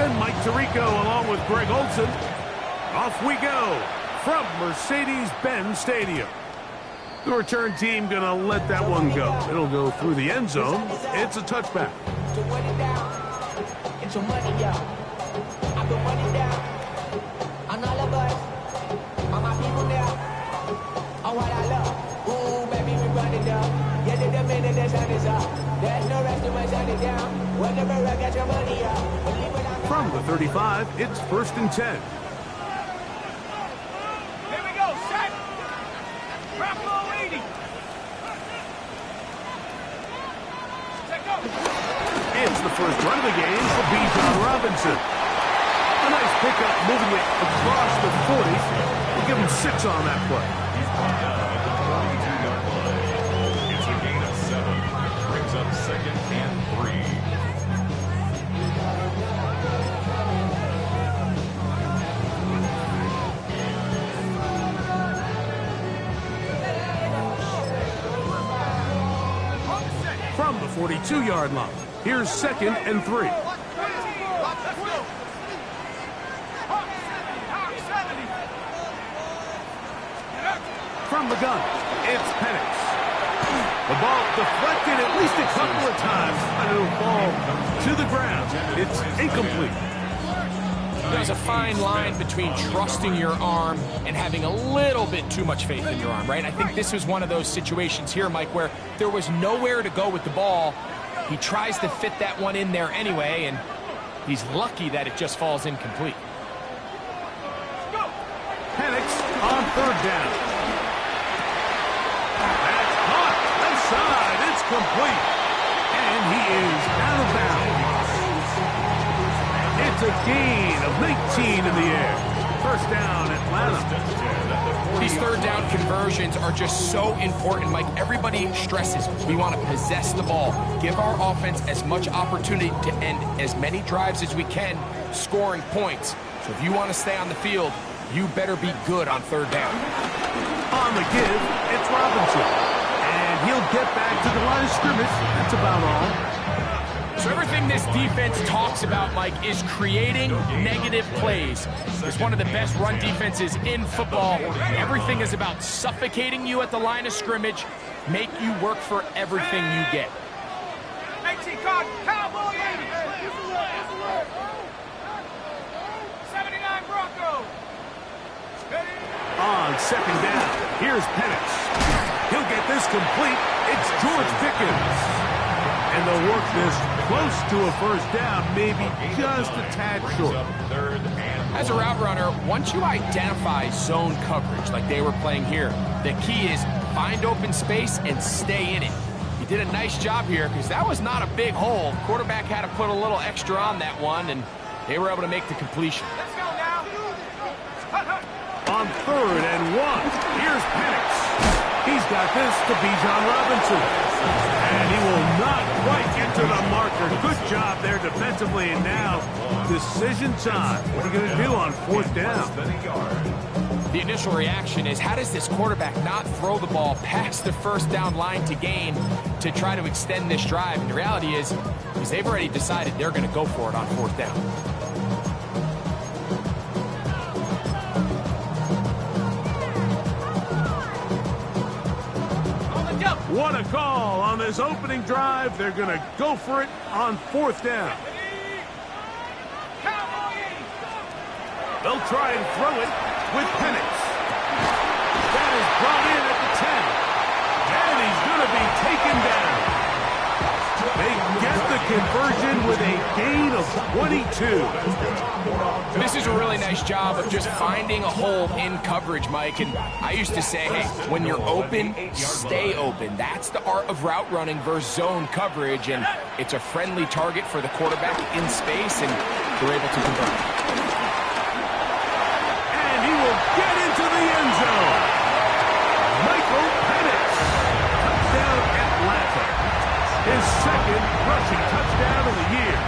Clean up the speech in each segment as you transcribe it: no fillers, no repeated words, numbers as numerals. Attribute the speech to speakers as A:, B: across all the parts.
A: and Mike Tirico along with Greg Olson. Off we go from Mercedes-Benz Stadium. The return team going to let that one go. It'll go through the end zone. It's a touchback.
B: Get your money up. I put money down on all of us, on my people now, on what I love. Ooh, baby, we run it up. Yeah, the minute the sun is up. There's no rest when shut it down. Whenever I get your money up.
A: From the 35, it's 1st and 10.
C: Here we go, set. Drop low 80. Take go.
A: It's the first run of the game for Bijan Robinson. A nice pickup moving it across the 40. We'll give him 6 on that play.
D: He's brought down at the 42-yard line. It's a gain of 7. Brings up 2nd and 3.
A: From the 42-yard line, here's 2nd and 3. From the gun, it's Penix. The ball deflected at least a couple of times, and it'll fall to the ground. It's incomplete.
E: There's a fine line between trusting your arm and having a little bit too much faith in your arm, right? I think this was one of those situations here, Mike, where there was nowhere to go with the ball. He tries to fit that one in there anyway, and he's lucky that it just falls incomplete.
A: Penix on 3rd down. That's caught. Left side. It's complete. And he is out of bounds. It's a gain of 19 in the air. 1st down, Atlanta.
E: These 3rd down conversions are just so important, Mike. Everybody stresses we want to possess the ball, give our offense as much opportunity to end as many drives as we can, scoring points. So if you want to stay on the field, you better be good on 3rd down.
A: On the give, it's Robinson. And he'll get back to the line of scrimmage. That's about all.
E: So everything this defense talks about, Mike, is creating negative plays. It's one of the best run defenses in football. Everything is about suffocating you at the line of scrimmage, make you work for everything you get.
C: 18 card, Cowboy 80. 79 Broncos.
A: On 2nd down, here's Penix. He'll get this complete. It's George Pickens. And they'll work this close to a 1st down, maybe just a tad short.
E: As a route runner, once you identify zone coverage like they were playing here, the key is find open space and stay in it. He did a nice job here because that was not a big hole. Quarterback had to put a little extra on that one, and they were able to make the completion.
C: Let's go now.
A: On 3rd and 1, here's Penix. He's got this to Bijan Robinson. And he will not quite get to the marker. Good job there defensively. And now, decision time. What are you going to do on 4th down?
E: The initial reaction is, how does this quarterback not throw the ball past the 1st down line to gain to try to extend this drive? And the reality is they've already decided they're going to go for it on 4th down.
A: What a call on this opening drive. They're going to go for it on 4th down. They'll try and throw it with Penix. That is brought in at the 10. And he's going to be taken down. They get the conversion with a gain of 22.
E: This is a really nice job of just finding a hole in coverage, Mike. And I used to say, hey, when you're open, stay open. That's the art of route running versus zone coverage. And it's a friendly target for the quarterback in space, and they're able to convert.
A: And he will get into the end zone. Michael Penix. Touchdown Atlanta. His 2nd rushing touchdown of the year.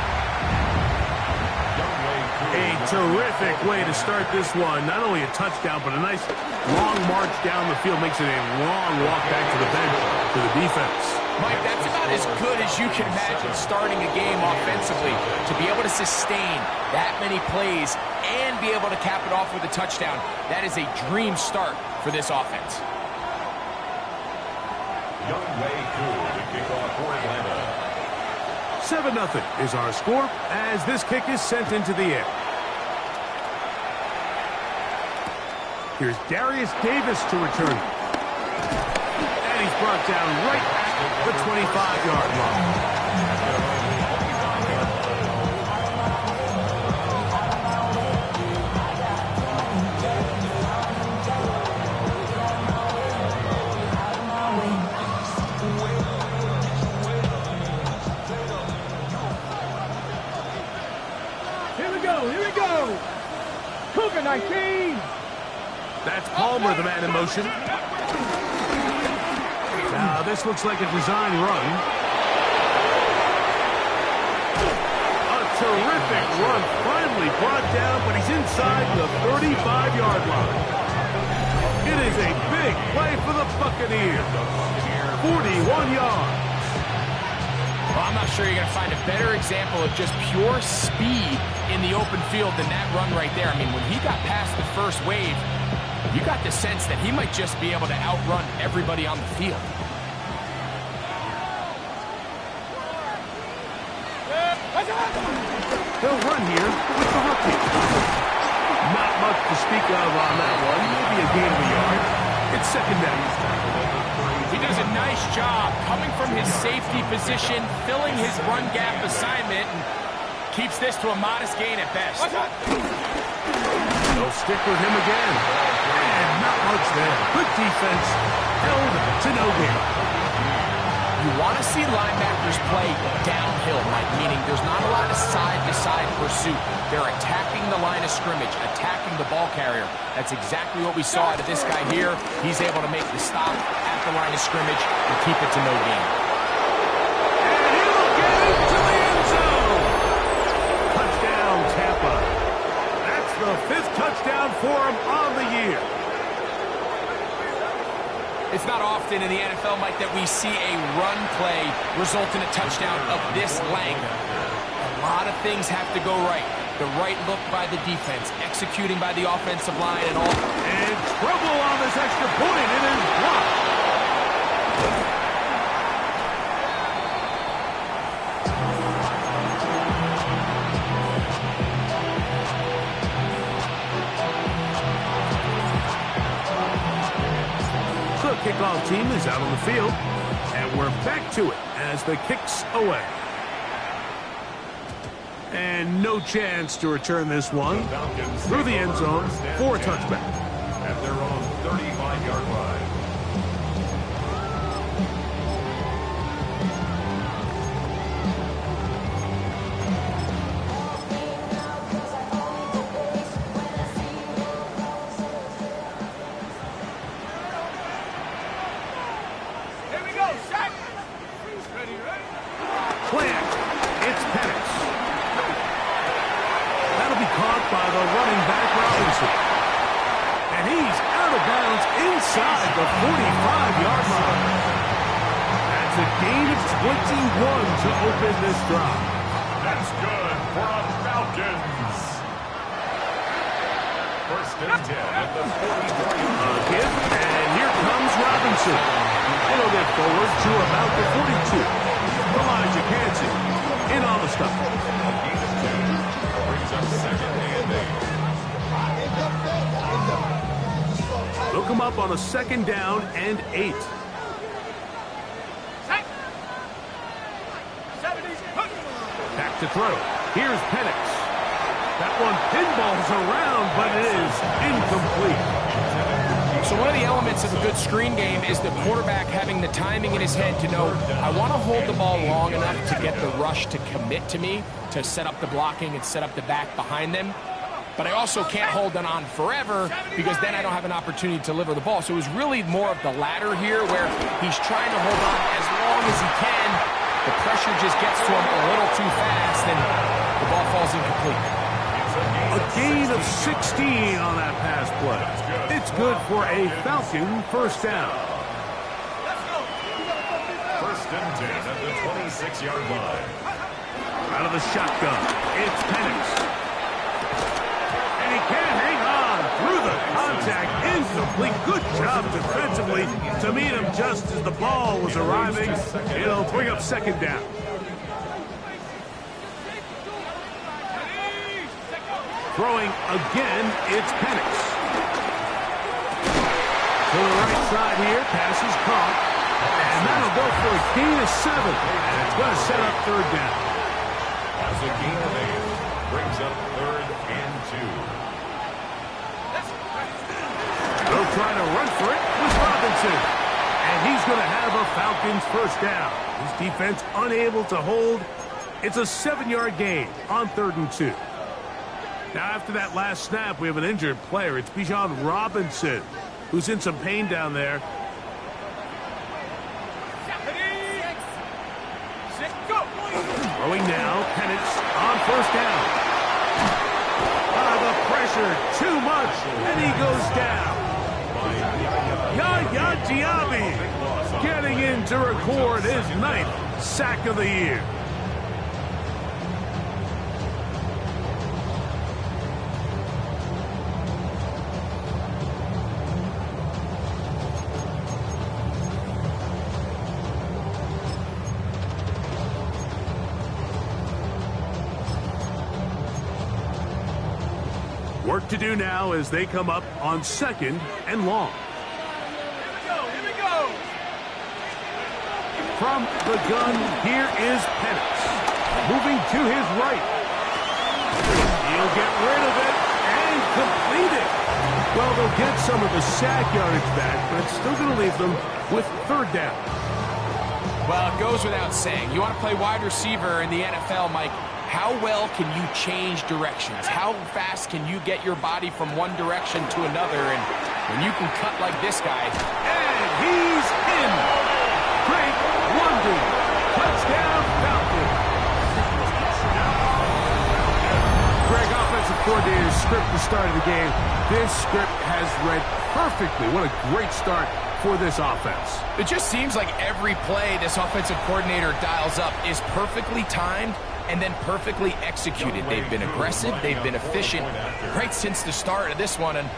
A: A terrific way to start this one. Not only a touchdown, but a nice long march down the field. Makes it a long walk back to the bench for the defense.
E: Mike, that's about as good as you can imagine starting a game offensively. To be able to sustain that many plays and be able to cap it off with a touchdown, that is a dream start for this offense.
D: The kickoff for Atlanta.
A: 7-0 is our score as this kick is sent into the air. Here's Darius Davis to return. And he's brought down right at the 25-yard line.
C: Here we go. Cougar 19.
A: That's Palmer, the man in motion. Now, this looks like a design run. A terrific run, finally brought down, but he's inside the 35-yard line. It is a big play for the Buccaneers. 41 yards.
E: Well, I'm not sure you're going to find a better example of just pure speed in the open field than that run right there. I mean, when he got past the first wave, you got the sense that he might just be able to outrun everybody on the field.
A: He'll run here with the rookie. Not much to speak of on that one. Maybe a gain of a yard. It's second down.
E: He does a nice job coming from his safety position, filling his run gap assignment, and keeps this to a modest gain at best.
A: They'll stick with him again. And not much there. Good defense. Held to no gain.
E: You want to see linebackers play downhill, Mike, meaning there's not a lot of side-to-side pursuit. They're attacking the line of scrimmage, attacking the ball carrier. That's exactly what we saw out of this guy here. He's able to make the stop at the line of scrimmage and keep it to no gain.
A: And he'll get into the end zone. Touchdown, Tampa. That's the 5th touchdown for him on the year.
E: It's not often in the NFL, Mike, that we see a run play result in a touchdown of this length. A lot of things have to go right. The right look by the defense, executing by the offensive line, and all.
A: And trouble on this extra point. It is blocked. The kickoff team is out on the field, and we're back to it as the kick's away. And no chance to return this one through the end zone for a touchback.
D: At their own 35-yard line.
A: Plant. It's Penix. That'll be caught by the running back Robinson. And he's out of bounds inside the 45-yard line. That's a gain of 21 to open this drive.
D: That's good for the Falcons. First and 10 at the 44-yard line.
A: Give, and here comes Robinson. It'll get forward to about the 42. Elijah Hansen in on the stop.
D: Brings up second and 8.
A: They'll come up on a second down and 8. Back to throw. Here's Penix. That one pinballs around, but it is incomplete.
E: So one of the elements of a good screen game is the quarterback having the timing in his head to know, I want to hold the ball long enough to get the rush to commit to me, to set up the blocking and set up the back behind them. But I also can't hold them on forever because then I don't have an opportunity to deliver the ball. So it was really more of the latter here where he's trying to hold on as long as he can. The pressure just gets to him a little too fast and the ball falls incomplete.
A: A gain of 16 on that pass play. It's good for a Falcon first down.
D: First and 10 at the 26-yard line.
A: Out of the shotgun, it's Penix. And he can't hang on through the contact. Incomplete. Good job defensively to meet him just as the ball was arriving. It'll bring up second down. Throwing again, it's Penix. To the right side here, pass is caught. And that'll go for a gain of 7. And it's going to set up third down.
D: As a gain of 8, brings up 3rd and 2.
A: They'll try to run for it with Robinson. And he's going to have a Falcons first down. His defense unable to hold. It's a 7-yard gain on 3rd and 2. Now, after that last snap, we have an injured player. It's Bijan Robinson, who's in some pain down there. Throwing now, Penix on first down. The pressure, too much, and he goes down. Yaya Diaby getting in to record his 9th sack of the year. Work to do now as they come up on 2nd and long.
C: Here we go.
A: From the gun, here is Penix. Moving to his right. He'll get rid of it and complete it. Well, they'll get some of the sack yardage back, but it's still going to leave them with 3rd down.
E: Well, it goes without saying. You want to play wide receiver in the NFL, Mike. How well can you change directions? How fast can you get your body from one direction to another? And when you can cut like this guy.
A: And he's in. Great London. Touchdown Falcons. Greg, offensive coordinator's script the start of the game. This script has read perfectly. What a great start for this offense.
E: It just seems like every play this offensive coordinator dials up is perfectly timed and then perfectly executed. They've been aggressive, they've been efficient right since the start of this one. And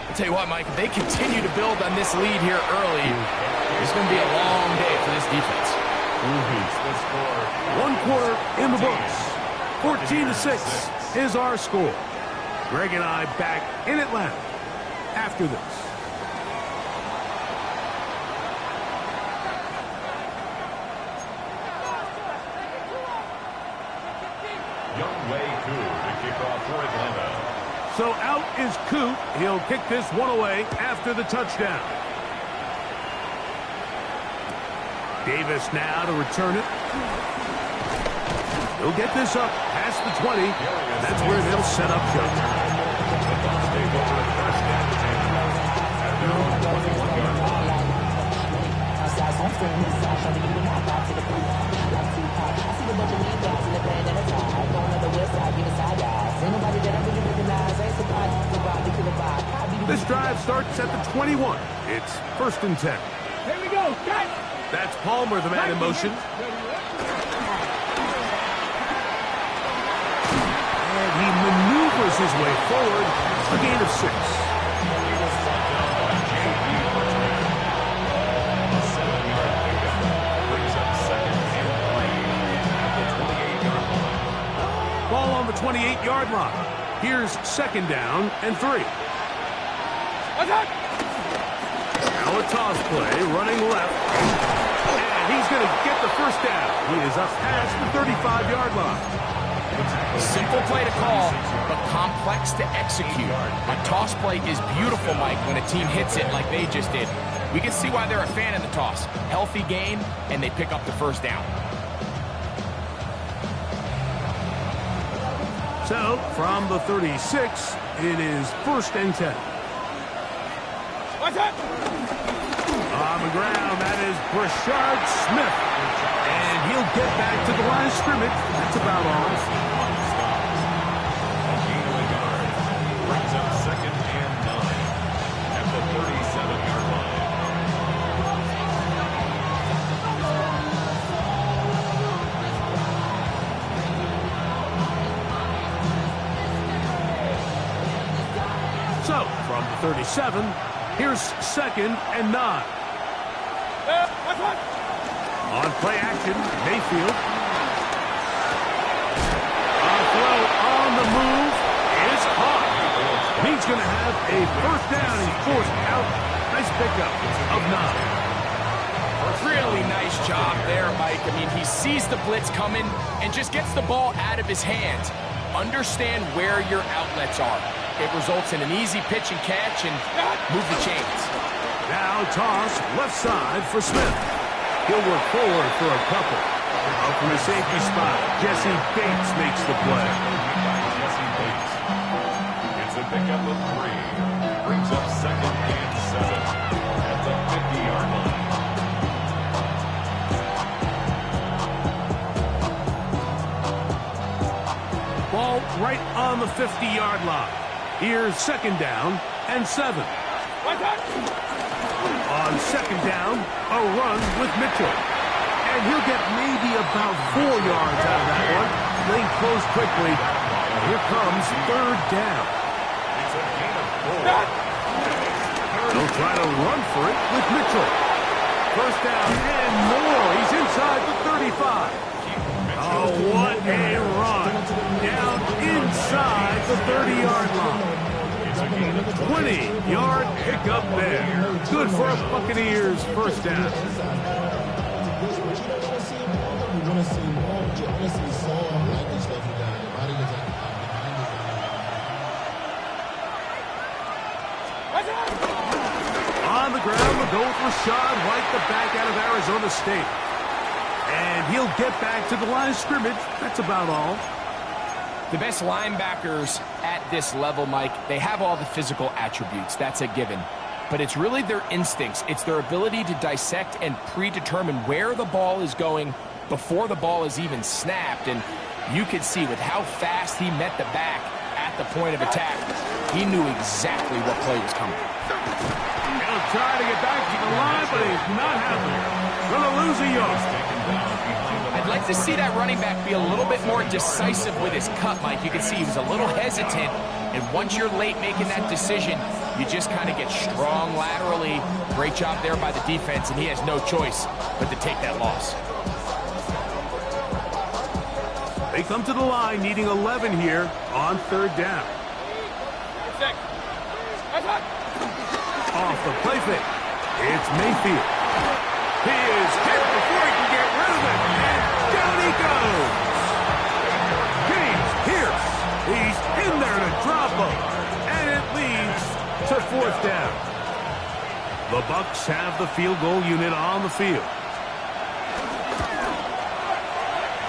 E: I'll tell you what, Mike, if they continue to build on this lead here early, it's going to be a long day for this defense.
A: 1 quarter in the books. 14-6 is our score. Greg and I back in Atlanta after this. So out is Coot. He'll kick this one away after the touchdown. Davis now to return it. He'll get this up past the 20. That's where they'll set up shop. This drive starts at the 21. It's 1st and 10.
C: Here we go. Cut.
A: That's Palmer, the man in motion. And he maneuvers his way forward. A gain of 6. Ball on the 28-yard line. Here's 2nd down and 3. Now a toss play, running left. And he's going to get the first down. He is up past the 35-yard line.
E: Simple play to call, but complex to execute. A toss play is beautiful, Mike, when a team hits it like they just did. We can see why they're a fan of the toss. Healthy game, and they pick up the first down.
A: So, from the 36, it is 1st and 10.
C: What's up?
A: On the ground, that is Brashard Smith. And he'll get back to the line of scrimmage. That's about all.
D: Brings up 2nd and 9 at the 37-yard line.
A: 37. Here's 2nd and 9. On play action, Mayfield. A throw on the move is caught. He's going to have a first down. He's forced out. Nice pickup of 9.
E: Really nice job there, Mike. I mean, he sees the blitz coming and just gets the ball out of his hands. Understand where your outlets are. It results in an easy pitch and catch and move the chains.
A: Now toss left side for Smith. He'll work forward for a couple. Up from the safety spot, Jesse Bates makes the play.
D: Jesse Bates. It's a pickup of 3. Brings up 2nd and 7 at the 50-yard line.
A: Ball right on the 50-yard line. Here's 2nd down and 7. On 2nd down, a run with Mitchell. And he'll get maybe about 4 yards out of that one. Lane closed quickly. And here comes 3rd down.
D: It's a gain of 4.
A: They'll try to run for it with Mitchell. First down and more. He's inside the 35. Oh, what a run. Down inside the 30-yard line. 20-yard pickup there. Good for a Buccaneers first down. On the ground, we'll go with Rashad White, the back out of Arizona State. And he'll get back to the line of scrimmage. That's about all.
E: The best linebackers at this level, Mike, they have all the physical attributes. That's a given. But it's really their instincts. It's their ability to dissect and predetermine where the ball is going before the ball is even snapped. And you could see with how fast he met the back at the point of attack, he knew exactly what play was coming.
A: He'll try to get back to the line, but he's not happening. Gonna lose a yard.
E: I'd like to see that running back be a little bit more decisive with his cut, Mike. You can see he was a little hesitant, and once you're late making that decision, you just kind of get strong laterally. Great job there by the defense, and he has no choice but to take that loss.
A: They come to the line needing 11 here on 3rd down. Off the play fake. It's Mayfield. He is hit before he can get rid of it. And down he goes. James Pierce. He's in there to drop him. And it leads to 4th down. The Bucs have the field goal unit on the field.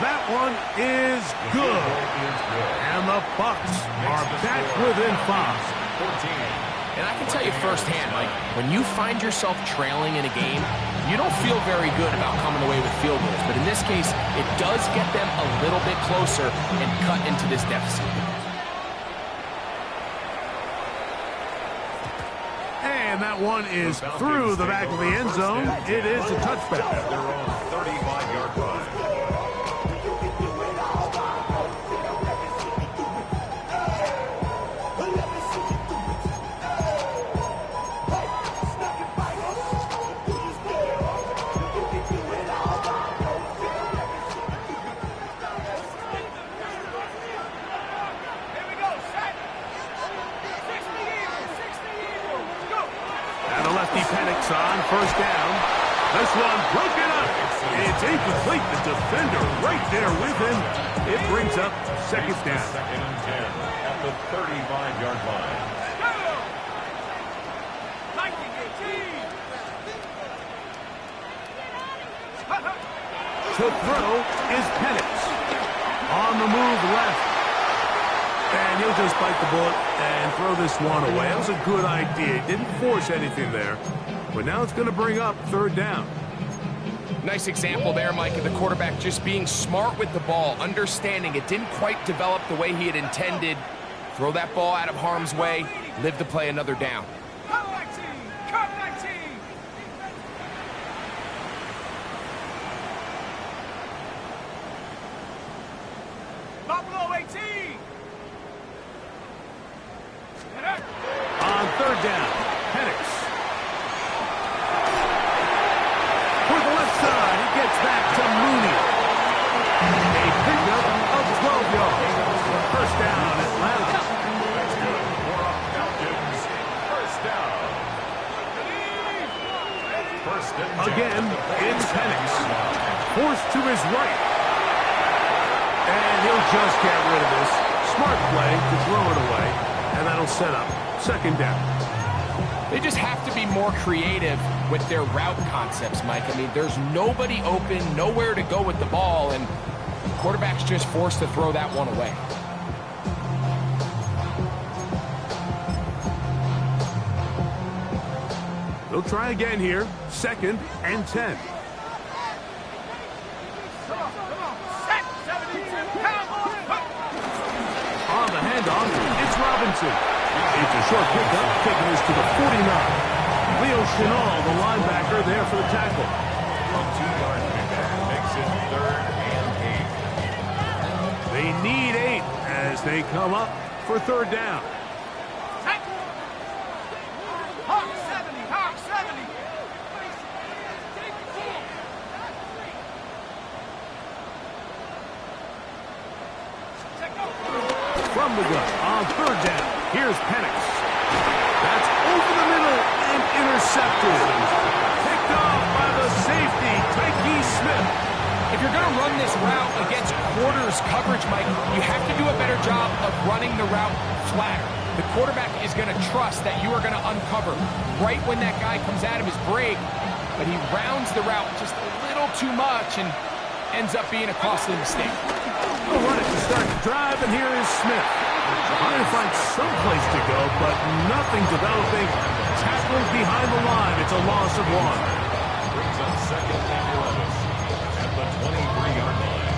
A: That one is good. And the Bucs are back within 5. 14.
E: And I can tell you firsthand, Mike, when you find yourself trailing in a game, you don't feel very good about coming away with field goals. But in this case, it does get them a little bit closer and cut into this deficit.
A: And that one is through the back of the end zone. It is a touchback.
D: At their own 35-yard line.
A: On 1st down. This one broken up. It's incomplete. The defender right there with him. It brings up 2nd down.
D: 2nd and 10 at the 35-yard line.
A: To throw is Penix. On the move left. And he'll just bite the bullet and throw this one away. That was a good idea. He didn't force anything there. But now it's going to bring up 3rd down.
E: Nice example there, Mike, of the quarterback just being smart with the ball, understanding it didn't quite develop the way he had intended. Throw that ball out of harm's way, live to play another down.
C: Cut 19! Cut 19! Buffalo 18!
A: On 3rd down, Again, it's Penix. Forced to his right. And he'll just get rid of this. Smart play to throw it away. And that'll set up second down.
E: They just have to be more creative with their route concepts, Mike. I mean, there's nobody open, nowhere to go with the ball, and the quarterback's just forced to throw that one away.
A: They'll try again here. Second and 10. On the handoff, it's Robinson. It's a short pickup, taking us to the 49. Leo Chenal, the linebacker, there for the tackle.
D: A 2-yard pickup makes it 3rd and 8.
A: They need 8 as they come up for third down. From the gun on third down. Here's Penix. That's over the middle and intercepted. Picked off by the safety, Tyke Smith.
E: If you're going to run this route against quarters coverage, Mike, you have to do a better job of running the route flatter. The quarterback is going to trust that you are going to uncover right when that guy comes out of his break, but he rounds the route just a little too much and ends up being a costly mistake.
A: They'll run it to start the drive, and here is Smith. Trying to find some place to go, but nothing developing. Tackled behind the line. It's a loss of 1.
D: Brings up second and 11 at the 23-yard line.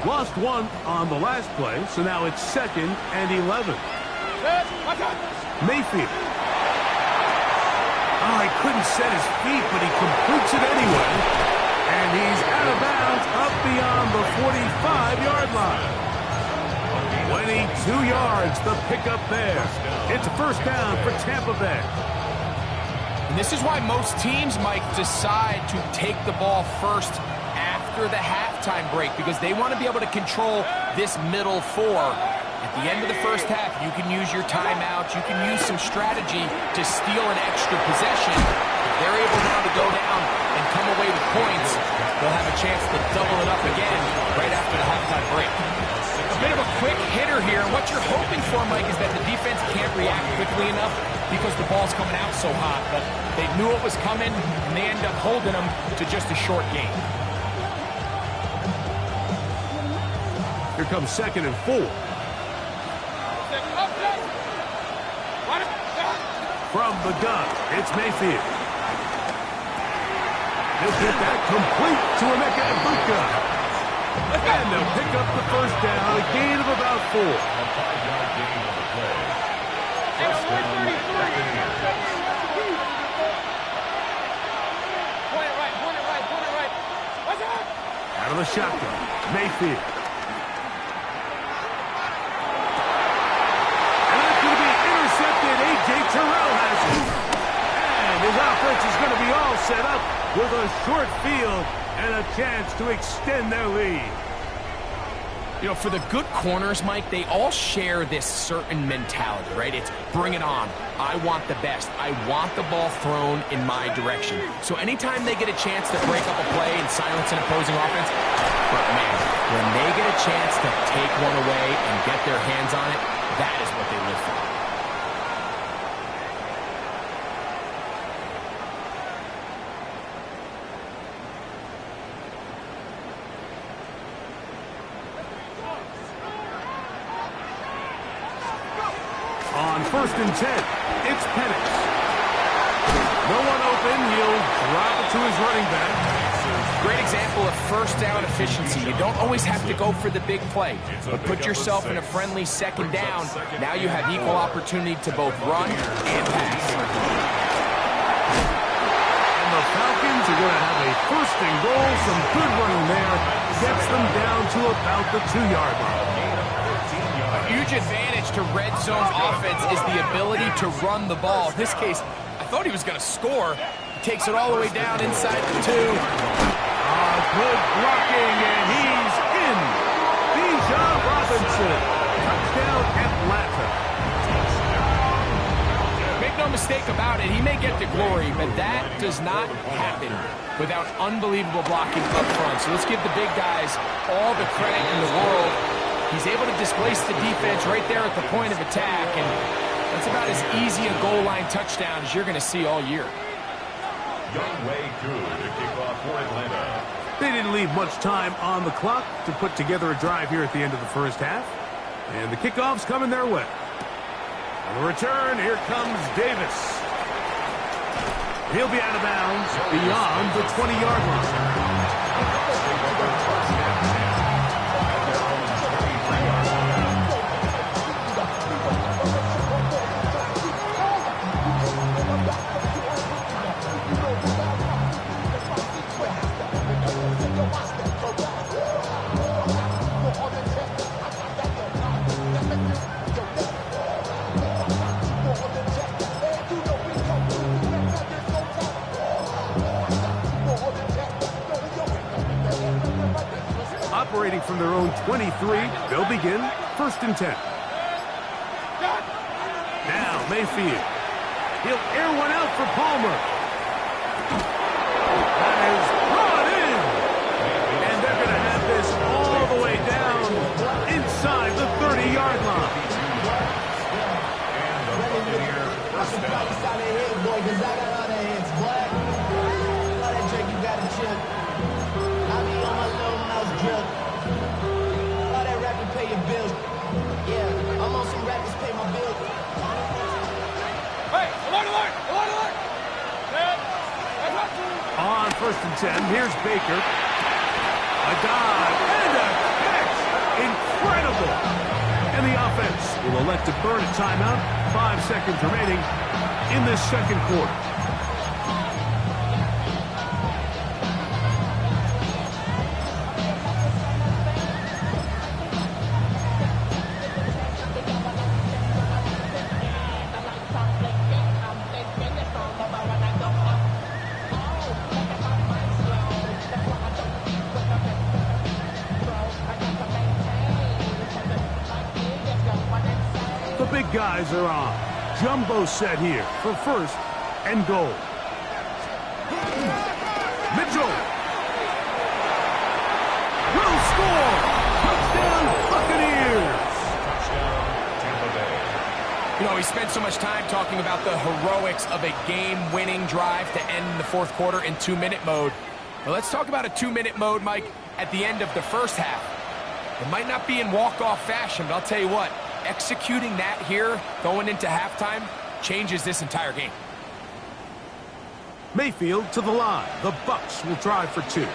A: Lost 1 on the last play, so now it's second and 11. Mayfield. Oh, he couldn't set his feet, but he completes it anyway. And he's out of bounds up beyond the 45-yard line. 22 yards, the pickup there. It's a first down for Tampa Bay.
E: And this is why most teams, Mike, decide to take the ball first after the halftime break, because they want to be able to control this middle 4. At the end of the first half, you can use your timeouts. You can use some strategy to steal an extra possession. If they're able now to go down and come away with points, they'll have a chance to double it up again right after the halftime break. A bit of a quick hitter here. What you're hoping for, Mike, is that the defense can't react quickly enough because the ball's coming out so hot. But they knew it was coming, and they end up holding them to just a short gain.
A: Here comes second and 4. From the gun, it's Mayfield. He'll get that complete to Emeka Egbuka. And they'll pick up the first down, a gain of about 4.
D: A 5-yard gain on the play. First down, second and 8.
C: Point it right. What's that?
A: Out of the shotgun, Mayfield. And that's going to be intercepted. A.J. Terrell has it. And his offense is going to be all set up with a short field and a chance to extend their lead.
E: You know, for the good corners, Mike, they all share this certain mentality, right? It's bring it on. I want the best. I want the ball thrown in my direction. So anytime they get a chance to break up a play and silence an opposing offense, but man, when they get a chance to take one away and get their hands on it, that is what they live for.
A: On first and 10, it's Penix. No one open. He'll drop it to his running back.
E: Great example of first down efficiency. You don't always have to go for the big play, but put yourself in a friendly second down. Now you have equal opportunity to both run and pass.
A: And the Falcons are going to have a first and goal. Some good running there. Gets them down to about the 2-yard line.
E: A huge advantage to red zone offense is the ability to run the ball. In this case, I thought he was going to score. He takes it all the way down inside the 2.
A: Good blocking, and he's in. Bijan Robinson. Touchdown.
E: mistake about it. He may get the glory, but that does not happen without unbelievable blocking up front. So let's give the big guys all the credit in the world. He's able to displace the defense right there at the point of attack, and that's about as easy a goal line touchdown as you're going to see all year.
D: Good to kick off for Atlanta.
A: They didn't leave much time on the clock to put together a drive here at the end of the first half. And the kickoff's coming their way. On the return, here comes Davis. He'll be out of bounds beyond the 20-yard line. Operating from their own 23, they'll begin 1st and 10. Now Mayfield. He'll air one out for Palmer. That is brought in. And they're going to have this all the way down inside the 30-yard line.
D: And the Buccaneers first down.
A: On 1st and 10, here's Baker. A dive and a catch. Incredible. And the offense will elect to burn a timeout. 5 seconds remaining in this second quarter. The big guys are on. Jumbo set here for 1st and goal. Mitchell will score. Touchdown, Buccaneers.
D: Touchdown, Tampa Bay.
E: You know, we spent so much time talking about the heroics of a game-winning drive to end the 4th quarter in 2-minute mode. Well, let's talk about a 2-minute mode, Mike, at the end of the first half. It might not be in walk-off fashion, but I'll tell you what, executing that here going into halftime changes this entire game.
A: Mayfield to the line. The Bucs will try for 2.
D: The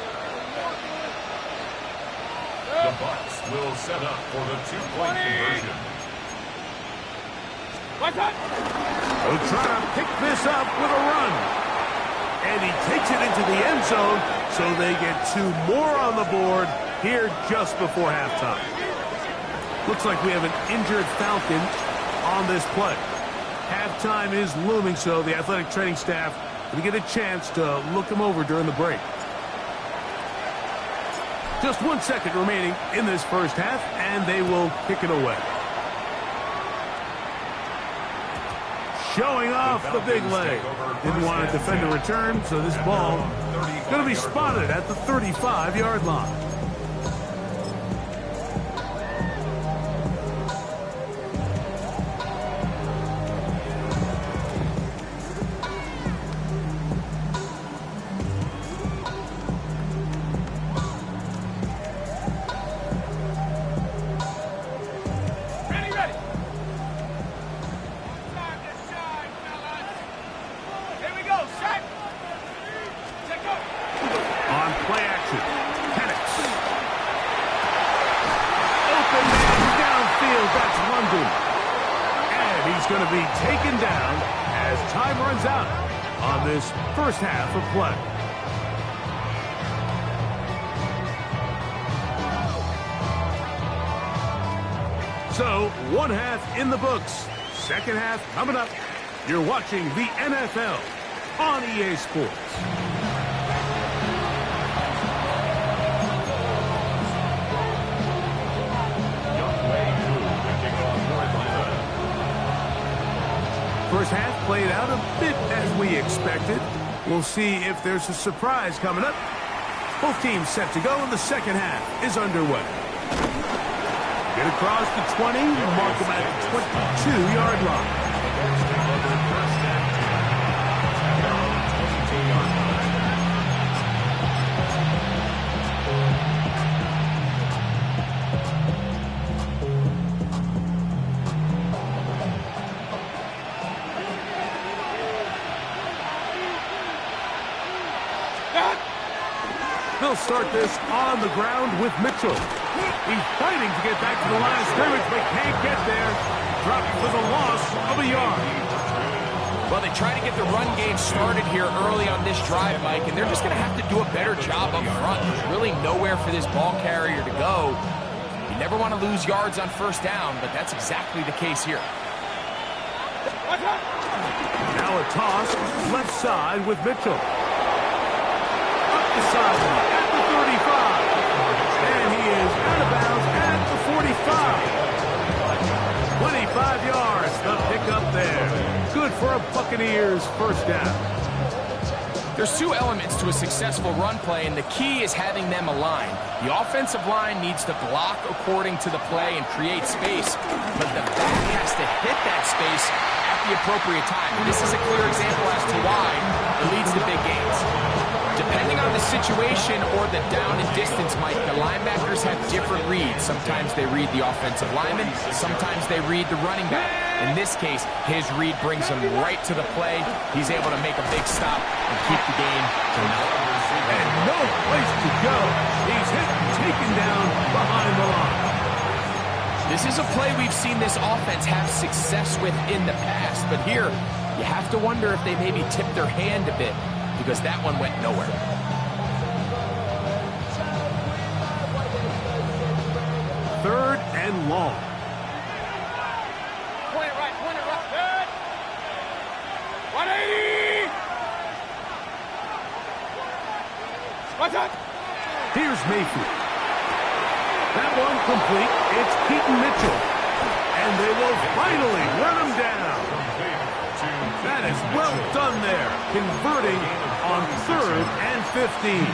D: Bucs will set up for the 2-point conversion.
A: He'll try to pick this up with a run. And he takes it into the end zone, so they get 2 more on the board here just before halftime. Looks like we have an injured Falcon on this play. Halftime is looming, so the athletic training staff will get a chance to look him over during the break. Just 1 second remaining in this first half, and they will kick it away. Showing off the big leg. Didn't want to defend a return, so this ball going to be spotted at the 35-yard line. Going to be taken down as time runs out on this first half of play. So, 1 half in the books. Second half coming up. You're watching the NFL on EA Sports. First half played out a bit as we expected. We'll see if there's a surprise coming up. Both teams set to go, and the second half is underway. Get across the 20, mark them at the 22-yard line. They'll start this on the ground with Mitchell. He's fighting to get back to the line of scrimmage, but can't get there. Dropped for the loss of a yard.
E: Well, they try to get the run game started here early on this drive, Mike, and they're just going to have to do a better job up front. There's really nowhere for this ball carrier to go. You never want to lose yards on first down, but that's exactly the case here.
A: Now a toss left side with Mitchell. The sideline at the 35. And he is out of bounds at the 45. 25 yards, the pickup there. Good for a Buccaneers first down.
E: There's two elements to a successful run play, and the key is having them aligned. The offensive line needs to block according to the play and create space, but the back has to hit that space at the appropriate time. And this is a clear example as to why it leads to big gains. Depending on the situation or the down and distance, Mike, the linebackers have different reads. Sometimes they read the offensive lineman, sometimes they read the running back. In this case, his read brings him right to the play. He's able to make a big stop and keep the game to nothing.
A: And no place to go. He's hit and taken down behind the line.
E: This is a play we've seen this offense have success with in the past, but here you have to wonder if they maybe tipped their hand a bit, because that one went nowhere.
A: Third and long.
C: Point it right, good. 180! What's up?
A: Here's Mayfield. That one complete. It's Keaton Mitchell. And they will finally run him down. That is well done there, converting on 3rd and 15.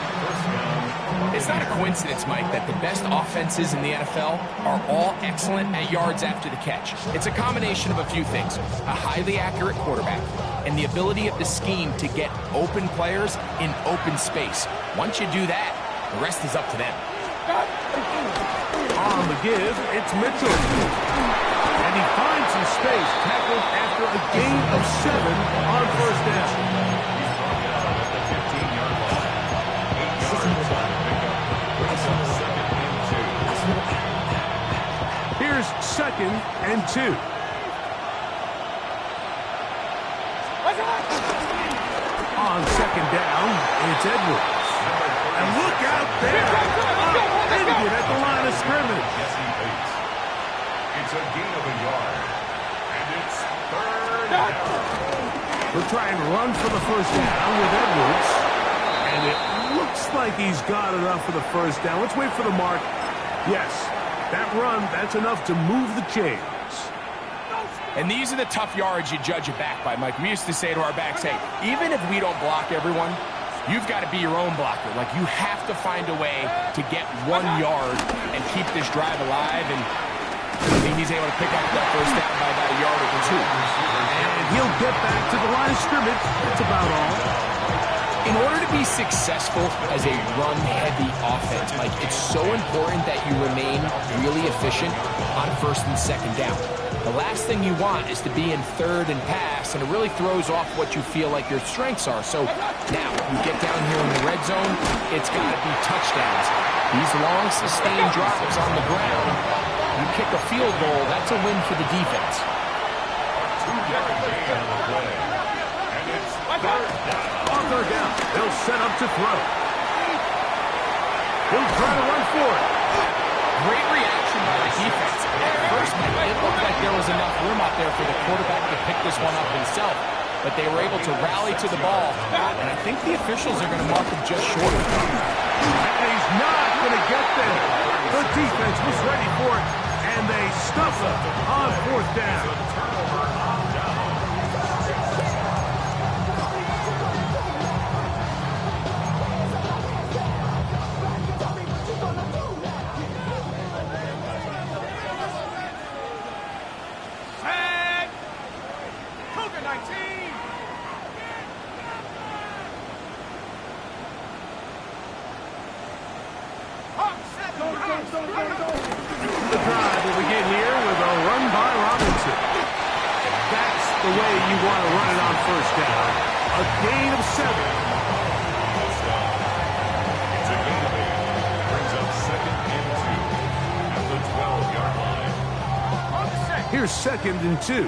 E: It's not a coincidence, Mike, that the best offenses in the NFL are all excellent at yards after the catch. It's a combination of a few things: a highly accurate quarterback and the ability of the scheme to get open players in open space. Once you do that, the rest is up to them.
A: On the give, it's Mitchell. And he finds some space, tackled after a gain of 7 on first down. Here's 2nd and 2. On 2nd down, it's Edwards. And look out there! Ended at the line of scrimmage.
D: It's a gain of a yard. And it's 3rd down.
A: We're trying to run for the first down with Edwards. And it looks like he's got enough for the first down. Let's wait for the mark. Yes, that run, that's enough to move the chains.
E: And these are the tough yards you judge a back by, Mike. We used to say to our backs, hey, even if we don't block everyone, you've got to be your own blocker. Like, you have to find a way to get 1 yard and keep this drive alive. And I think he's able to pick up that first down by about a yard or 2.
A: And he'll get back to the line of scrimmage. That's about all.
E: In order to be successful as a run-heavy offense, Mike, it's so important that you remain really efficient on 1st and 2nd down. The last thing you want is to be in 3rd and pass, and it really throws off what you feel like your strengths are. So now, you get down here in the red zone, it's got to be touchdowns. These long, sustained drops on the ground, you kick a field goal, that's a win for the defense.
D: 2-yard gain on the play. And it's 3rd down.
A: On 3rd down, they'll set up to throw. He'll try to run for it.
E: Great reaction by the defense. At first, it looked like there was enough room out there for the quarterback to pick this one up himself, but they were able to rally to the ball, and I think the officials are going to mark him just short.
A: And he's not going to get there. The defense was ready for it, and they stuff him on 4th down. The drive will begin here with a run by Robinson. That's the way you want to run it on first down. A gain of 7.
D: It's a gain of 8. Brings up 2nd and 2 at the 12-yard line.
A: Here's 2nd and 2.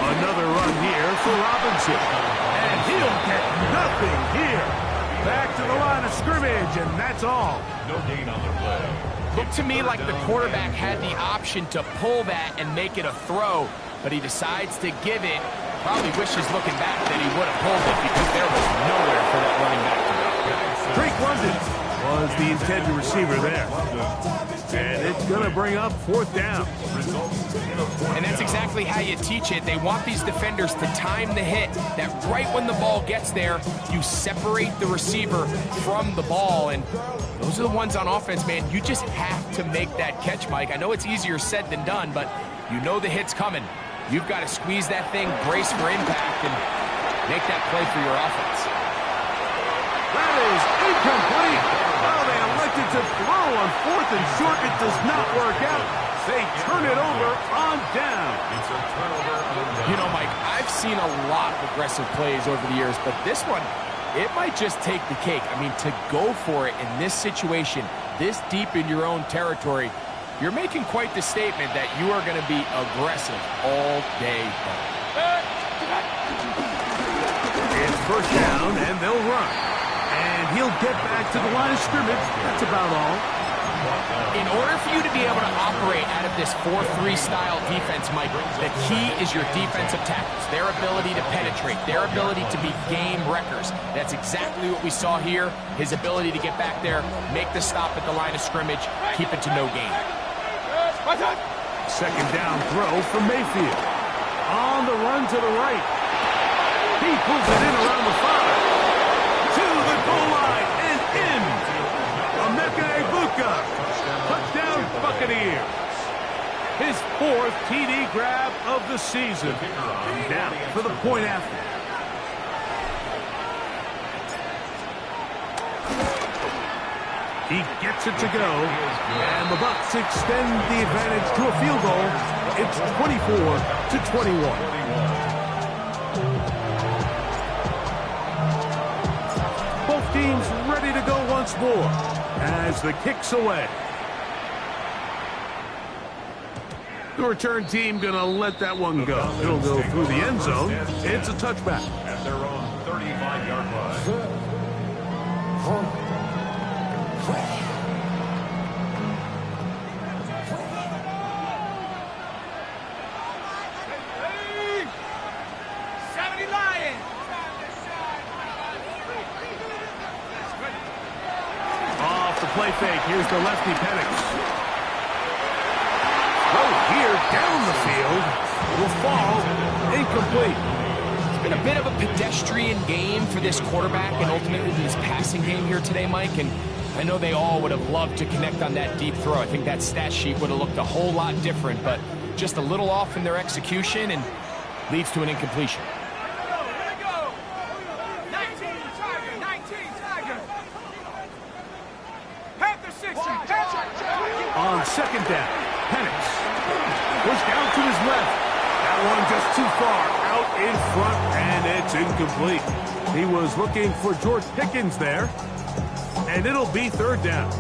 A: Another run here for Robinson. And he'll get nothing here. Back to the line of scrimmage, and that's all.
D: No gain on the play.
E: Looked to me like the quarterback had the option to pull that and make it a throw, but he decides to give it. Probably wishes looking back that he would have pulled it because there was nowhere for that running back to go.
A: Drake London was the intended receiver there. And it's going to bring up 4th down.
E: And that's exactly how you teach it. They want these defenders to time the hit, that right when the ball gets there, you separate the receiver from the ball. And those are the ones on offense, man. You just have to make that catch, Mike. I know it's easier said than done, but you know the hit's coming. You've got to squeeze that thing, brace for impact, and make that play for your offense.
A: That is incomplete. Oh, they elected to throw on 4th and short. It does not work out. They turn it over on down.
D: It's a turnover on down.
E: You know, Mike, I've seen a lot of aggressive plays over the years, but this one, it might just take the cake. I mean, to go for it in this situation, this deep in your own territory, you're making quite the statement that you are going to be aggressive all day long.
A: It's 1st down, and they'll run. And he'll get back to the line of scrimmage. That's about all.
E: In order for you to be able to operate out of this 4-3 style defense, Mike, the key is your defensive tackles, their ability to penetrate, their ability to be game wreckers. That's exactly what we saw here, his ability to get back there, make the stop at the line of scrimmage, keep it to no gain.
A: 2nd down throw from Mayfield. On the run to the right. He pulls it in around the 5. To the goal line and in. Touchdown Buccaneers. His 4th TD grab of the season. Now for the point after. He gets it to go. And the Bucs extend the advantage to a field goal. It's 24-21. Both teams ready to go once more as the kick's away. The return team going to let that one go. It'll go through the end zone. It's a touchback.
D: At their own 35-yard line.
A: Off the play fake. Here's the lefty Penix. Oh, here down the field. Will fall. Incomplete.
E: It's been a bit of a pedestrian game for this quarterback and ultimately this passing game here today, Mike. And I know they all would have loved to connect on that deep throw. I think that stat sheet would have looked a whole lot different, but just a little off in their execution and leads to an incompletion.
A: On 2nd down, Penix pushed out to his left. That one just too far out in front, and it's incomplete. He was looking for George Pickens there, and it'll be 3rd down.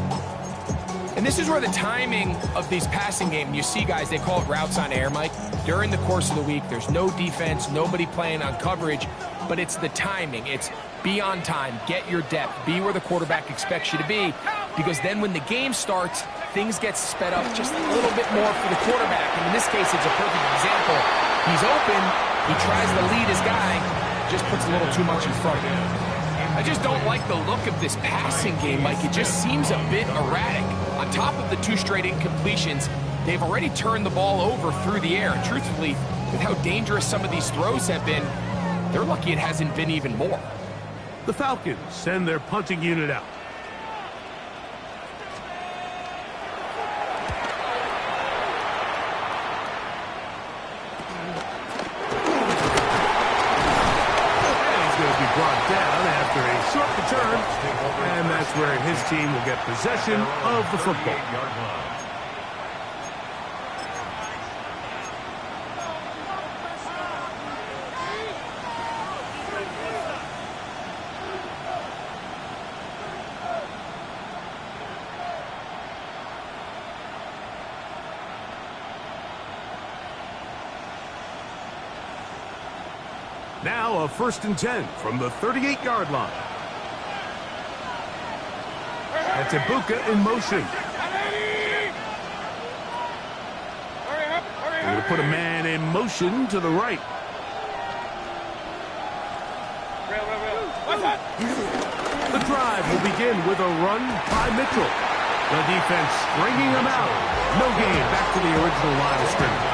E: And this is where the timing of these passing games, you see guys, they call it routes on air, Mike. During the course of the week, there's no defense, nobody playing on coverage, but it's the timing. It's be on time, get your depth, be where the quarterback expects you to be, because then when the game starts, things get sped up just a little bit more for the quarterback. And in this case, it's a perfect example. He's open, he tries to lead his guy, just puts a little too much in front of him. I just don't like the look of this passing game, Mike. It just seems a bit erratic. On top of the 2 straight incompletions, they've already turned the ball over through the air. And truthfully, with how dangerous some of these throws have been, they're lucky it hasn't been even more.
A: The Falcons send their punting unit out. where his team will get possession of the football. Now a 1st and 10 from the 38-yard line. That's Ibuka in motion. We're going to put a man in motion to the right. The drive will begin with a run by Mitchell. The defense stringing him out. No gain. Back to the original line of scrimmage.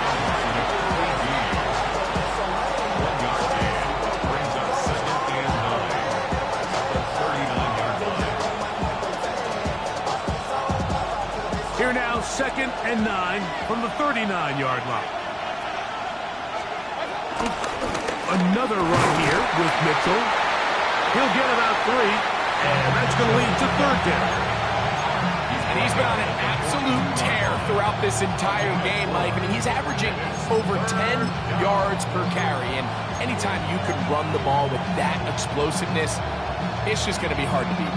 A: Here now, 2nd and 9 from the 39-yard line. Another run here with Mitchell. He'll get about 3, and that's going to lead to 3rd down.
E: And he's been on an absolute tear throughout this entire game, Mike. I mean, he's averaging over 10 yards per carry, and anytime you can run the ball with that explosiveness, it's just going to be hard to beat.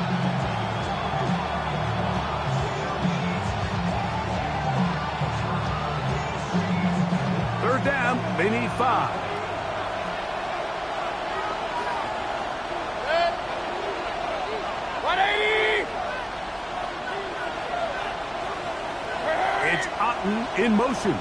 A: Down, they need 5. 180. It's Otten in motion. On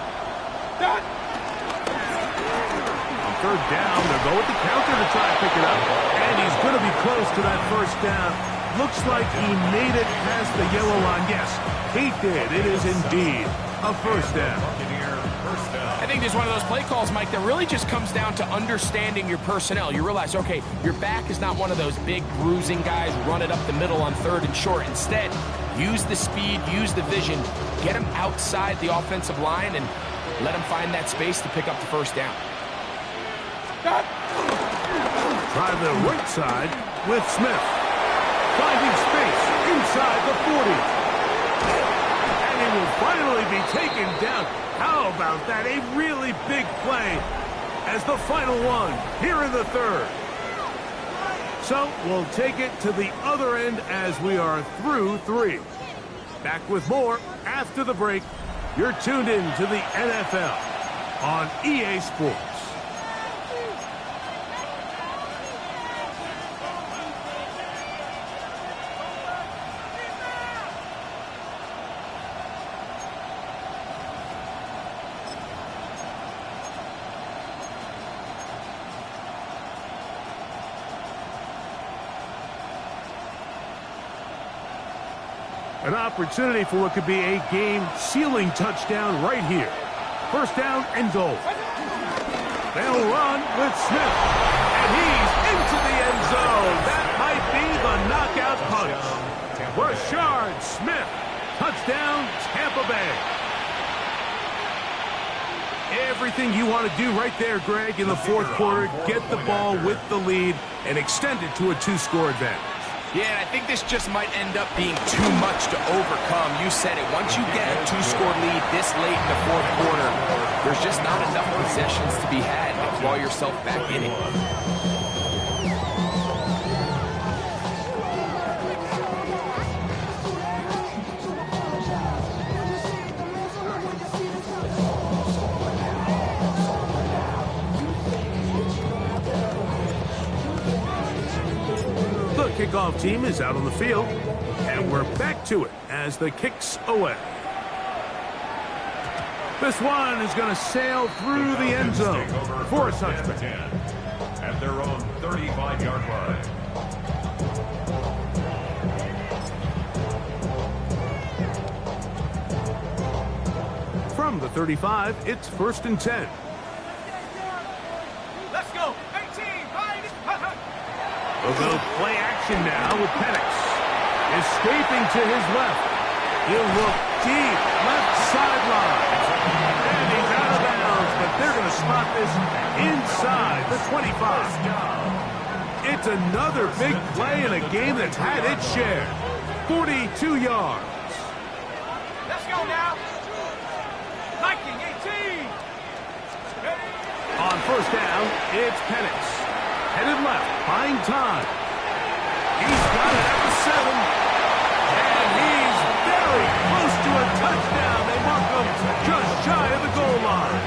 A: 3rd down, they'll go with the counter to try to pick it up. And he's going to be close to that 1st down. Looks like he made it past the yellow line. Yes, he did. It is indeed a 1st down.
E: I think this is one of those play calls, Mike, that really just comes down to understanding your personnel. You realize, okay, your back is not one of those big bruising guys, run it up the middle on 3rd and short. Instead, use the speed, use the vision, get him outside the offensive line, and let him find that space to pick up the 1st down.
A: Try the right side with Smith. Finding space inside the 40. And he will finally be taken down. How about that? A really big play as the final one here in the 3rd. So we'll take it to the other end as we are through 3. Back with more after the break. You're tuned in to the NFL on EA Sports. An opportunity for what could be a game-sealing touchdown right here. 1st down and goal. They'll run with Smith. And he's into the end zone. That might be the knockout punch. Rashard Smith. Touchdown, Tampa Bay. Everything you want to do right there, Greg, in the 4th quarter. Get the ball with the lead and extend it to a 2-score advantage.
E: Yeah, and I think this just might end up being too much to overcome. You said it. Once you get a 2-score lead this late in the 4th quarter, there's just not enough possessions to be had to claw yourself back in it.
A: Kickoff team is out on the field, and we're back to it as the kick's away. This one is going to sail through the end zone for a touchdown.
D: At their own 35-yard line.
A: From the 35, it's 1st and 10.
C: Let's go. 18.
A: We'll go play action now with Penix. Escaping to his left. He'll look deep, left sideline. And he's out of bounds, but they're going to spot this inside the 25. It's another big play in a game that's had its share. 42 yards.
C: Let's go now. Liking 18.
A: On first down, it's Penix. Headed left, buying time. He's got it at the 7. And he's very close to a touchdown. They mark him just shy of the goal line.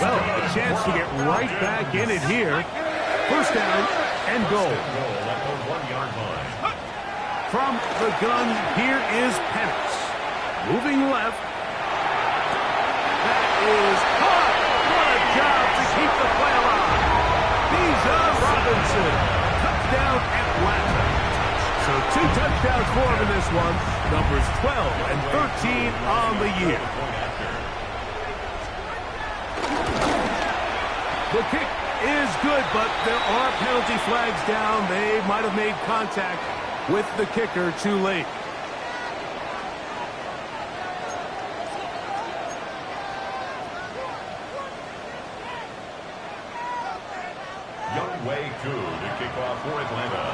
A: Well, a chance to get right back in it here. First down and goal.
D: At the 1-yard line.
A: From the gun, here is Penix. Moving left. That is caught. What a job to keep the play alive. Bijan Robinson. Touchdown Atlanta. So 2 touchdowns for him in this one. Numbers 12 and 13 on the year. The kick is good, but there are penalty flags down. They might have made contact with the kicker too late.
D: wk13 to kick off for Atlanta.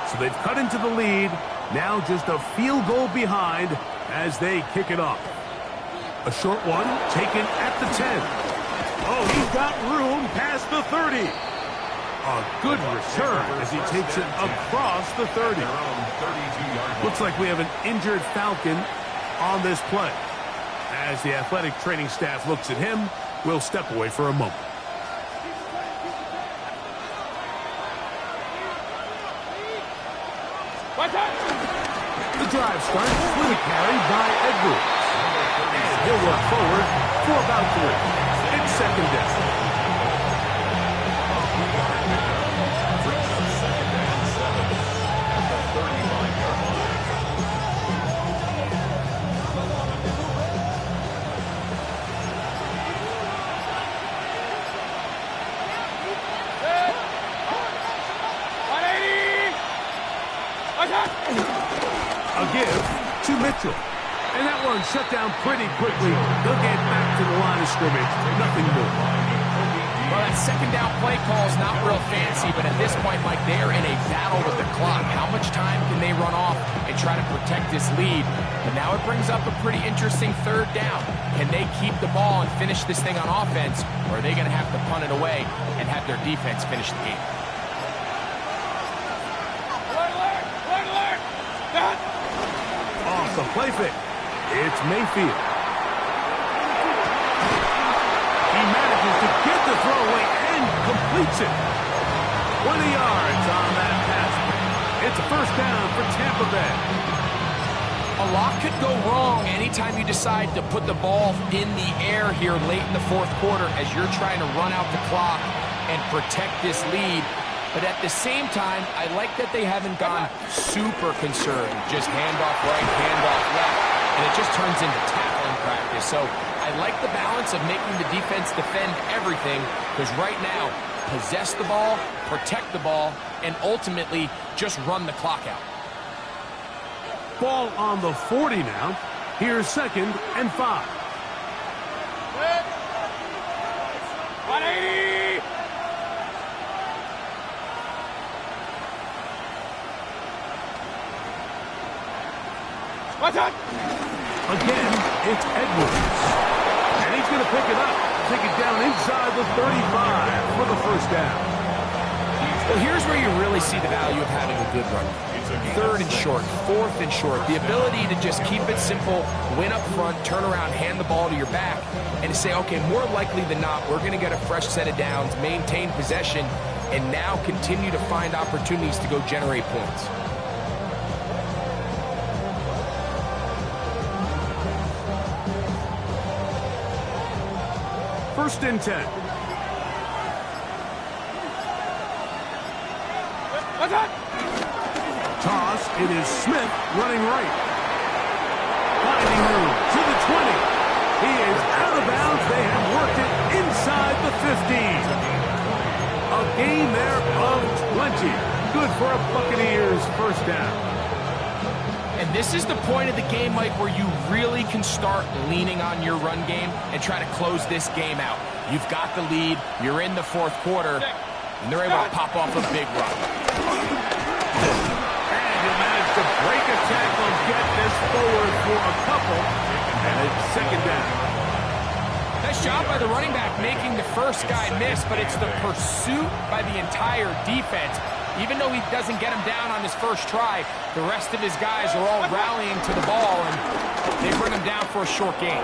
A: So they've cut into the lead. Now just a field goal behind as they kick it off. A short one taken at the 10. Oh, he's got room past the 30. A good return as he takes it across the 30. Looks like we have an injured Falcon on this play. As the athletic training staff looks at him, we'll step away for a moment. The drive starts with a carry by Edwards. And he'll work forward for about 3. It's second down. A give to Mitchell. And that one shut down pretty quickly. They'll get back to the line of scrimmage. Nothing more.
E: Well, that second down play call is not real fancy, but at this point, Mike, they're in a battle with the clock. How much time can they run off and try to protect this lead? But now it brings up a pretty interesting third down. Can they keep the ball and finish this thing on offense, or are they going to have to punt it away and have their defense finish the game?
A: Off the play fake. It's Mayfield. He manages to get the throw away and completes it. 20 yards on that pass. It's a first down for Tampa Bay.
E: A lot could go wrong anytime you decide to put the ball in the air here late in the fourth quarter as you're trying to run out the clock and protect this lead. But at the same time, I like that they haven't gone super concerned. Just handoff right, handoff left, and it just turns into tackling practice. So I like the balance of making the defense defend everything, because right now, possess the ball, protect the ball, and ultimately just run the clock out.
A: Ball on the 40 now. Here's second and 5.
C: 180! What's up?
A: Again, it's Edwards. And he's going to pick it up. Take it down inside the 35 for the first down.
E: Well, here's where you really see the value of having a good runner. Third and short, fourth and short. The ability to just keep it simple, win up front, turn around, hand the ball to your back, and to say, okay, more likely than not, we're going to get a fresh set of downs, maintain possession, and now continue to find opportunities to go generate points.
A: First and 10.
C: What's up?
A: Toss. It is Smith running right. Finding room to the 20. He is out of bounds. They have worked it inside the 15. A gain there of 20. Good for a Buccaneers first down.
E: And And this is the point of the game, Mike, where you really can start leaning on your run game and try to close this game out. You've got the lead, you're in the fourth quarter, and they're able to pop off a big run.
A: And you manage to break a tackle and get this forward for a couple, and it's second down.
E: Nice job by the running back making the first guy miss, but it's the pursuit by the entire defense. Even though he doesn't get him down on his first try, the rest of his guys are all rallying to the ball, and they bring him down for a short gain.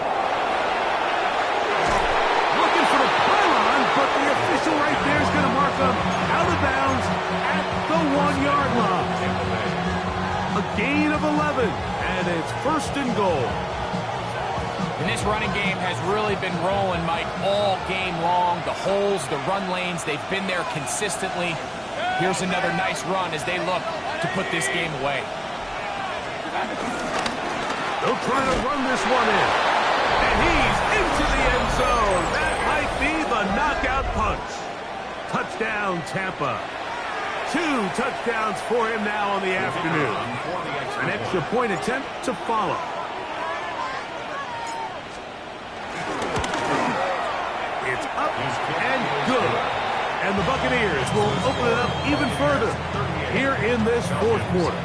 A: Looking for the pylon, but the official right there is going to mark him out of bounds at the 1-yard line. A gain of 11, and it's first and goal.
E: And this running game has really been rolling, Mike, all game long. The holes, the run lanes, they've been there consistently. Here's another nice run as they look to put this game away.
A: They'll try to run this one in. And he's into the end zone. That might be the knockout punch. Touchdown, Tampa. 2 touchdowns for him now on the afternoon. An extra point attempt to follow. It's up and good. And the Buccaneers will open it up even further here in this fourth quarter.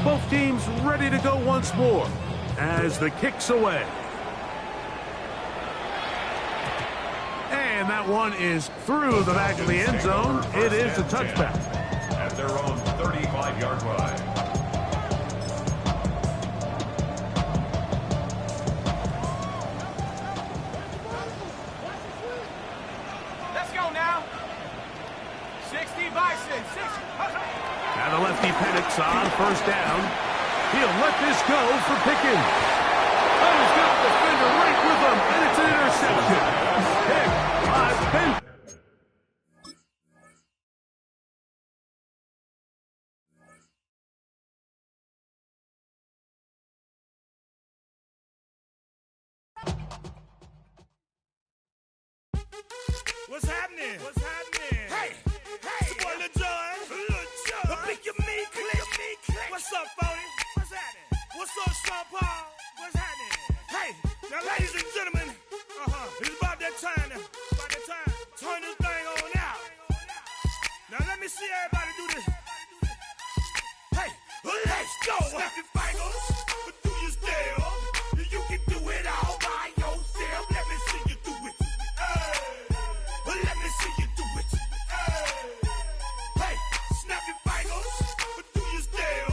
A: Both teams ready to go once more as the kick's away. And that one is through the back of the end zone. It is a touchback.
D: At their own 35-yard line.
C: Let's go now. 60 Bison. 60.
A: Now the lefty Penix on first down. He'll let this go for Pickens. Oh, he's got the defender right with him, and it's an interception. Pick by Ben.
F: What's happening? What's happening? Hey, hey, it's your boy Lil Jon. Pick your meat click. What's up, Phony? What's happening? What's up, Sean Paul? What's happening? Hey, now, ladies and gentlemen, it's about that time. Turn this thing on out. Now, let me see everybody do this. Hey, let's go. Snap your fingers, do your step. You can do it all by yourself. Let me see you do it. Let me see you do it. Hey, snap your fingers, do your step.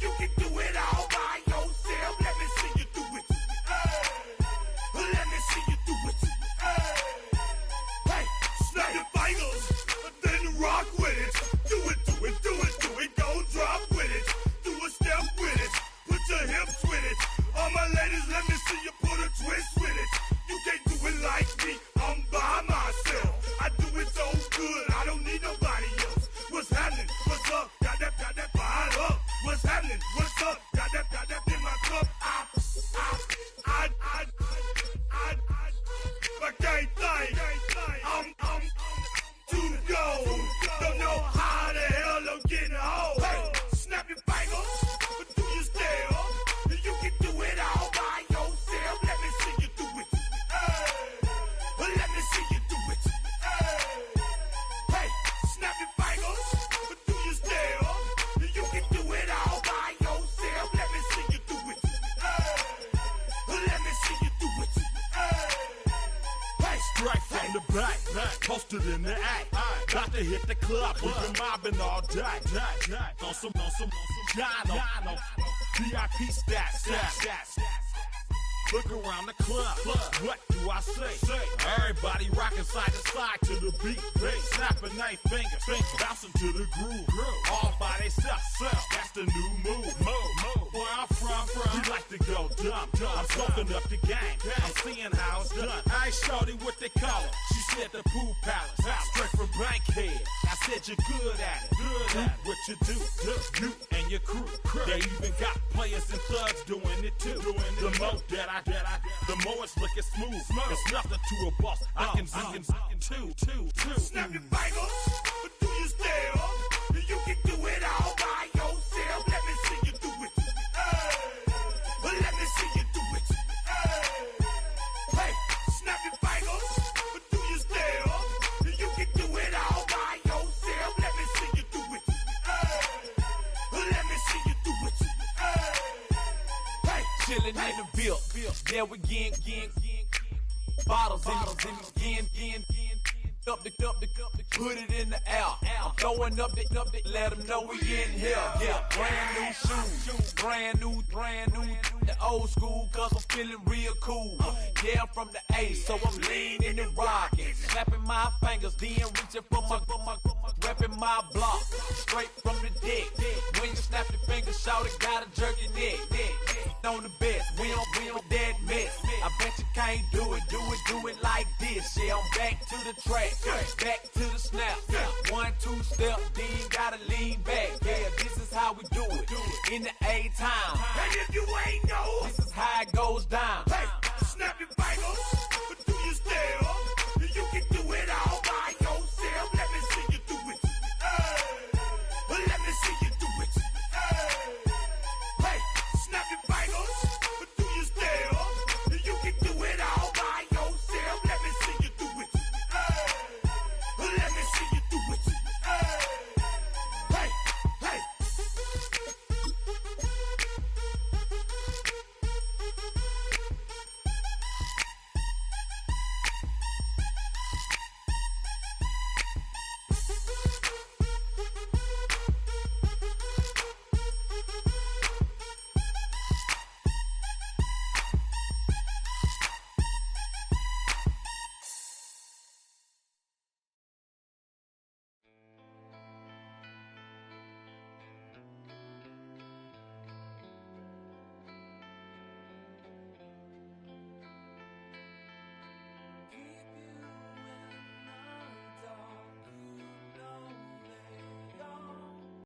F: You can do it all by yourself. Let me see you do it. Let me see you do it. Hey, snap your fingers, then rock with it. Do it, do it, do it, do it. Go drop with it. Do a step with it. Put your hips with it. All my ladies, let me see you put a twist with it. You can't do it like me. I'm by myself. I do it so good. I don't need nobody else. What's happening? What's up? Got that fired up. What's happening? What's up? Got that in my cup. I can't think. I'm to go. Don't know how the hell I'm getting home. Hey, snap your fingers, do your step. You can do it all by yourself. Let me see you do it. Let me see you do it. Hey, snap your fingers, do your step. You can do it all by yourself. Let me see you do it. Let me see you do it. Hey, straight from the back, posted in the act. Got to hit the club, we've been mobbing all day. On some Jono, VIP stats. Look around the club. What do I say? Everybody rocking side to side to the beat. Snapping their fingers, bouncing to the groove. All by themselves. That's the new move. Where I'm from, we like to go dumb. I'm soaking up the game. I'm seeing how it's done. I ain't shorty what they call it. She said the pool palace. Straight from Bankhead. I said you're good at it. With what you do, you and your crew. They even got players and thugs doing it too. The more the more it's looking smooth. It's nothing to a boss. I can two. Snap your fingers, but do you still? You can do it all by yourself. Let me see you do it. Let me see you do it. Hey, snap your fingers, but do you still? You can do it all by yourself. Let me see you do it. Let me see you do it. Hey,
B: Chillin' in the bill. Yeah, we again. Bottles in again. Up the put it in the air. I'm throwing up the, let them know we in here. Yeah, brand new shoes, brand new. The old school, cause I'm feeling real cool. Yeah, I'm from the A, so I'm leaning and rocking. Snapping my fingers, then reaching for my repping my block. Straight from the deck. When you snap your fingers, shout it, gotta jerk your neck. On the best, we don't that mess. I bet you can't do it like this. Yeah, I'm back to the track, back to the snap. 1, 2 step, then gotta lean back. Yeah, this is how we do it in the A-time.
F: and if you ain't know,
B: This is how it goes down.